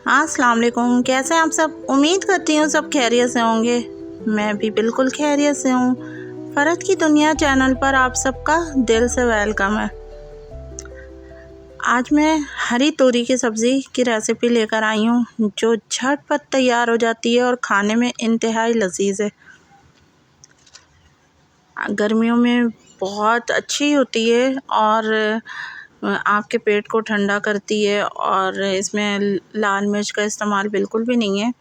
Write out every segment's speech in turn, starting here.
अस्सलाम वालेकुम। कैसे हैं आप सब? उम्मीद करती हूँ सब खैरियत से होंगे। मैं भी बिल्कुल खैरियत से हूँ। फ़रद की दुनिया चैनल पर आप सबका दिल से वेलकम है। आज मैं हरी तोरी की सब्ज़ी की रेसिपी लेकर आई हूँ जो झटपट तैयार हो जाती है और खाने में इंतहाई लजीज है। गर्मियों में बहुत अच्छी होती है और आपके पेट को ठंडा करती है और इसमें लाल मिर्च का इस्तेमाल बिल्कुल भी नहीं है।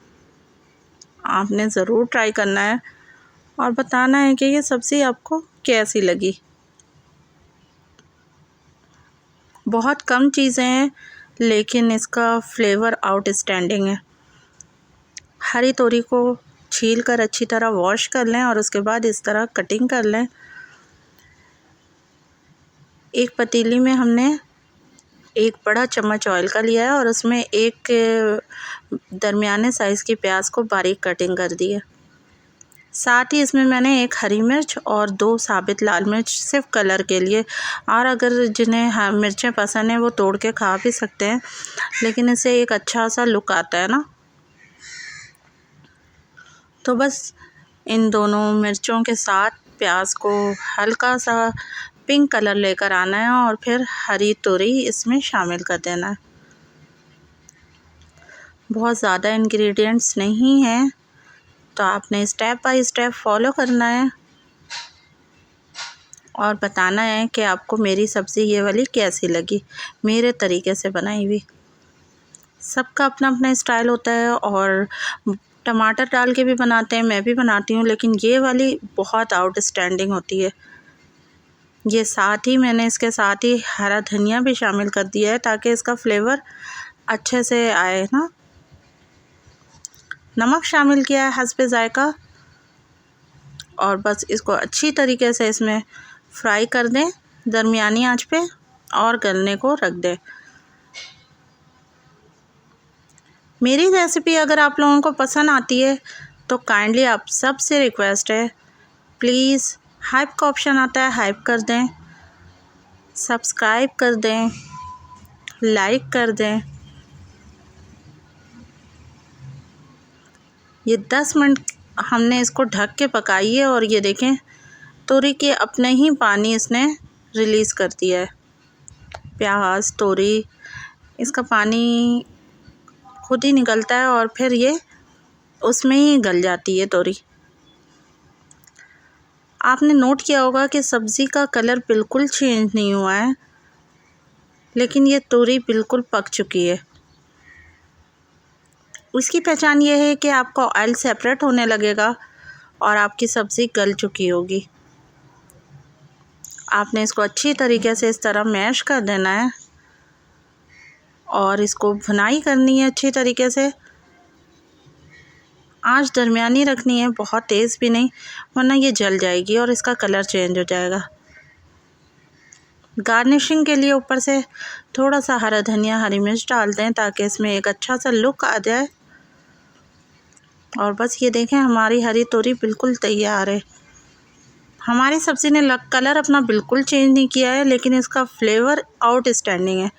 आपने ज़रूर ट्राई करना है और बताना है कि ये सब्ज़ी आपको कैसी लगी। बहुत कम चीज़ें हैं लेकिन इसका फ्लेवर आउटस्टैंडिंग है। हरी तोरी को छील कर अच्छी तरह वॉश कर लें और उसके बाद इस तरह कटिंग कर लें। एक पतीली में हमने एक बड़ा चम्मच ऑयल का लिया है और उसमें एक दरमियाने साइज़ की प्याज को बारीक कटिंग कर दी है। साथ ही इसमें मैंने एक हरी मिर्च और 2 साबित लाल मिर्च सिर्फ कलर के लिए, और अगर जिन्हें मिर्चें पसंद है वो तोड़ के खा भी सकते हैं, लेकिन इससे एक अच्छा सा लुक आता है ना। तो बस इन दोनों मिर्चों के साथ प्याज को हल्का सा पिंक कलर लेकर आना है और फिर हरी तोरी इसमें शामिल कर देना है। बहुत ज़्यादा इंग्रेडिएंट्स नहीं हैं तो आपने स्टेप बाय स्टेप फॉलो करना है और बताना है कि आपको मेरी सब्ज़ी ये वाली कैसी लगी, मेरे तरीके से बनाई हुई। सबका अपना अपना स्टाइल होता है और टमाटर डाल के भी बनाते हैं, मैं भी बनाती हूँ, लेकिन ये वाली बहुत आउटस्टैंडिंग होती है। ये साथ ही मैंने इसके साथ ही हरा धनिया भी शामिल कर दिया है ताकि इसका फ्लेवर अच्छे से आए ना। नमक शामिल किया है हस्बे ज़ायका और बस इसको अच्छी तरीके से इसमें फ्राई कर दें दरमियानी आंच पे और गलने को रख दें। मेरी रेसिपी अगर आप लोगों को पसंद आती है तो काइंडली आप सबसे रिक्वेस्ट है, प्लीज़ हाइप का ऑप्शन आता है, हाइप कर दें, सब्सक्राइब कर दें, लाइक कर दें। ये 10 मिनट हमने इसको ढक के पकाई है और ये देखें तोरी के अपने ही पानी इसने रिलीज़ कर दिया है। प्याज तोरी इसका पानी खुद ही निकलता है और फिर ये उसमें ही गल जाती है तोरी। आपने नोट किया होगा कि सब्ज़ी का कलर बिल्कुल चेंज नहीं हुआ है, लेकिन ये तोरी बिल्कुल पक चुकी है। उसकी पहचान ये है कि आपका ऑयल सेपरेट होने लगेगा और आपकी सब्ज़ी गल चुकी होगी। आपने इसको अच्छी तरीके से इस तरह मैश कर देना है और इसको भुनाई करनी है अच्छी तरीके से। आंच दरमियानी रखनी है, बहुत तेज़ भी नहीं, वरना ये जल जाएगी और इसका कलर चेंज हो जाएगा। गार्निशिंग के लिए ऊपर से थोड़ा सा हरा धनिया हरी मिर्च डाल दें ताकि इसमें एक अच्छा सा लुक आ जाए। और बस ये देखें हमारी हरी तोरी बिल्कुल तैयार है। हमारी सब्ज़ी ने कलर अपना बिल्कुल चेंज नहीं किया है, लेकिन इसका फ्लेवर आउटस्टैंडिंग है।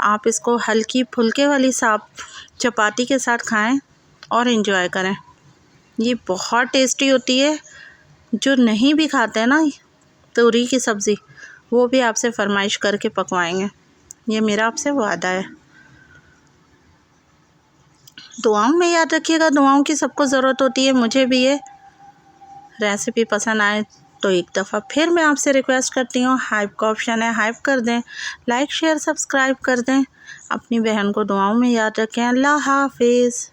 आप इसको हल्की फुल्के वाली साफ चपाती के साथ खाएं और एंजॉय करें। ये बहुत टेस्टी होती है। जो नहीं भी खाते हैं ना तोरी की सब्ज़ी, वो भी आपसे फरमाइश करके पकवाएंगे। ये मेरा आपसे वादा है। दुआओं में याद रखिएगा, दुआओं की सबको ज़रूरत होती है, मुझे भी ये रेसिपी पसंद आए तो एक दफ़ा फिर मैं आपसे रिक्वेस्ट करती हूँ, हाइप का ऑप्शन है, हाइप कर दें, लाइक शेयर सब्सक्राइब कर दें। अपनी बहन को दुआओं में याद रखें। अल्लाह हाफिज़।